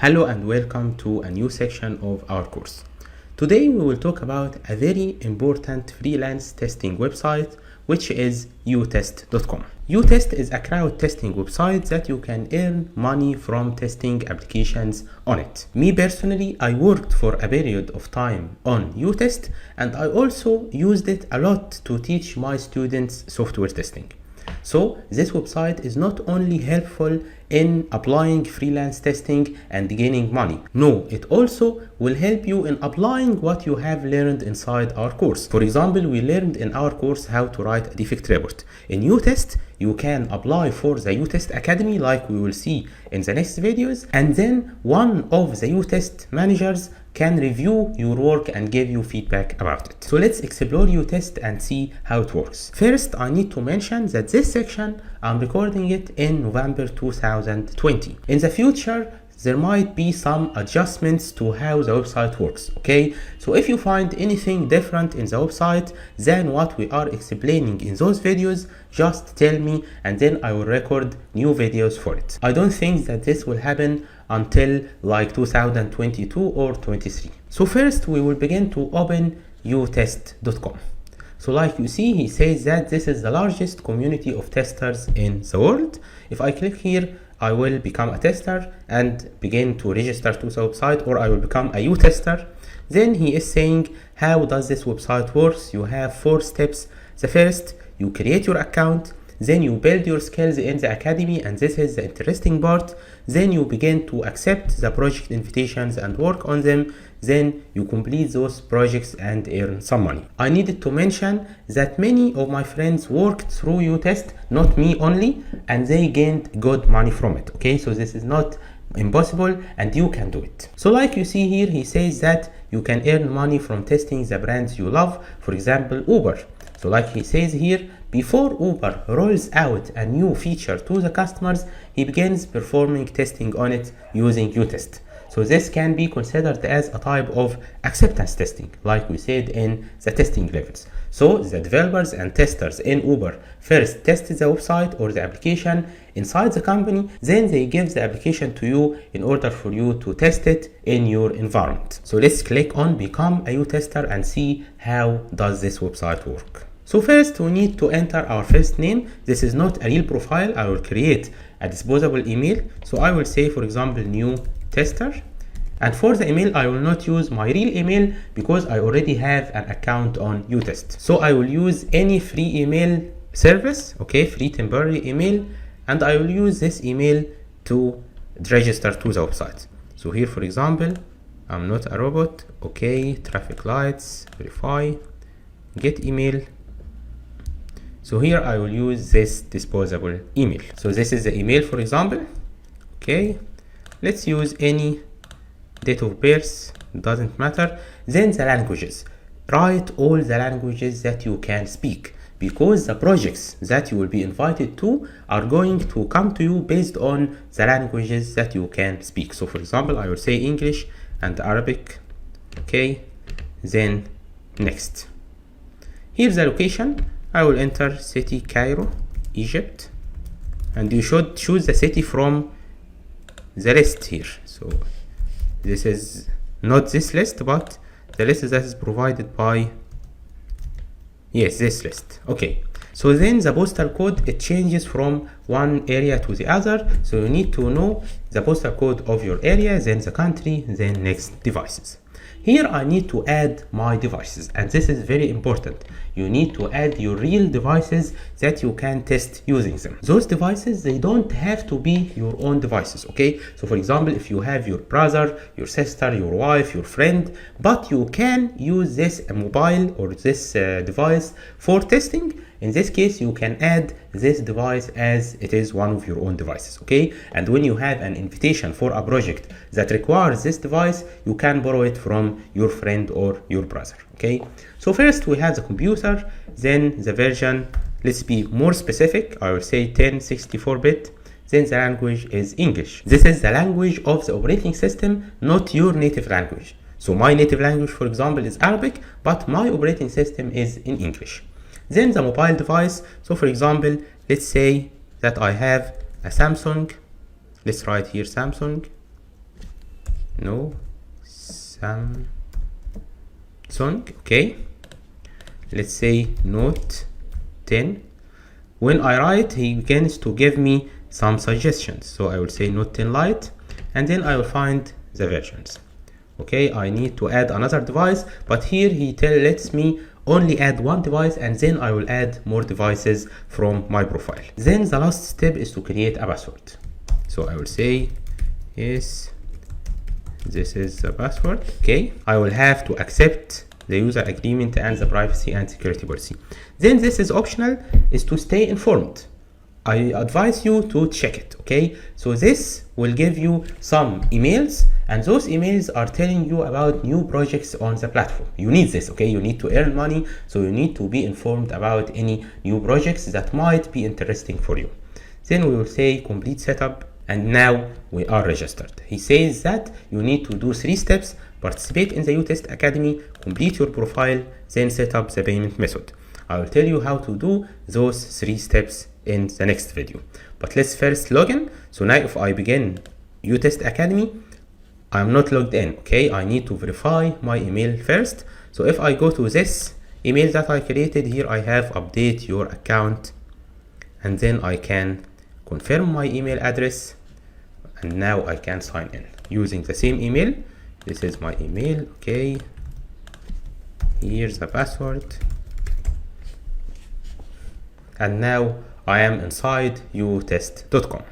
Hello and welcome to a new section of our course. Today we will talk about a very important freelance testing website, which is uTest.com. uTest is a crowd testing website that you can earn money from testing applications on it. Me personally, I worked for a period of time on uTest, and I also used it a lot to teach my students software testing. So this website is not only helpful in applying freelance testing and gaining money. No, it also will help you in applying what you have learned inside our course. For example, we learned in our course how to write a defect report. In uTest, you can apply for the uTest Academy like we will see in the next videos, and then one of the uTest managers can review your work and give you feedback about it. So let's explore uTest and see how it works. First, I need to mention that this section, I'm recording it in November 2020. In the future, there might be some adjustments to how the website works, okay? So if you find anything different in the website than what we are explaining in those videos, just tell me and then I will record new videos for it. I don't think that this will happen until like 2022 or 23. So first we will begin to open uTest.com. So like you see, he says that this is the largest community of testers in the world. If I click here, I will become a tester and begin to register to the website, or I will become a uTester. Then he is saying, how does this website works? You have 4 steps. The first, you create your account. Then you build your skills in the academy, and this is the interesting part. Then you begin to accept the project invitations and work on them. Then you complete those projects and earn some money. I needed to mention that many of my friends worked through uTest, not me only, and they gained good money from it. Okay, so this is not impossible and you can do it. So like you see here, he says that you can earn money from testing the brands you love, for example Uber. So like he says here, before Uber rolls out a new feature to the customers, he begins performing testing on it using uTest. So this can be considered as a type of acceptance testing, like we said in the testing levels. So the developers and testers in Uber first test the website or the application inside the company, then they give the application to you in order for you to test it in your environment. So let's click on Become a uTester and see how does this website work. So first we need to enter our first name. This is not a real profile. I will create a disposable email. So I will say, for example, new tester. And for the email, I will not use my real email because I already have an account on uTest. So I will use any free email service, okay, free temporary email, and I will use this email to register to the website. So here, for example, I'm not a robot, okay, traffic lights, verify, get email. So here I will use this disposable email. So this is the email, for example. Okay, let's use any date of birth, doesn't matter. Then the languages. Write all the languages that you can speak, because the projects that you will be invited to are going to come to you based on the languages that you can speak. So for example, I will say English and Arabic. Okay, then next. Here's the location. I will enter city Cairo, Egypt, and you should choose the city from the list here. So this is not this list, but the list that is provided by, yes, this list. Okay, so then the postal code, it changes from one area to the other, so you need to know the postal code of your area, then the country, then next devices. Here I need to add my devices, and this is very important. You need to add your real devices that you can test using them. Those devices, they don't have to be your own devices, okay? So for example, if you have your brother, your sister, your wife, your friend, but you can use this mobile or this device for testing, in this case, you can add this device as it is one of your own devices, okay? And when you have an invitation for a project that requires this device, you can borrow it from your friend or your brother, okay? So first we have the computer, then the version, let's be more specific, I will say 1064-bit, then the language is English. This is the language of the operating system, not your native language. So my native language, for example, is Arabic, but my operating system is in English. Then the mobile device, so for example, let's say that I have a Samsung, let's write here Samsung, no Samsung. Okay, let's say Note 10. When I write, he begins to give me some suggestions. So I will say Note 10 Lite, and then I will find the versions. Okay, I need to add another device, but here he lets me only add one device, and then I will add more devices from my profile. Then the last step is to create a password. So I will say, yes, this is the password. Okay, I will have to accept the user agreement and the privacy and security policy. Then this is optional, is to stay informed. I advise you to check it. Okay, so this will give you some emails, and those emails are telling you about new projects on the platform. You need this. Okay, you need to earn money, so you need to be informed about any new projects that might be interesting for you. Then we will say complete setup, and now we are registered. He says that you need to do 3 steps: participate in the uTest Academy, complete your profile, then set up the payment method. I will tell you how to do those 3 steps in the next video. But let's first log in. So now if I begin uTest Academy, I'm not logged in. Okay, I need to verify my email first. So if I go to this email that I created, here I have update your account, and then I can confirm my email address, and now I can sign in using the same email. This is my email. Okay, here's the password, and now I am inside uTest.com.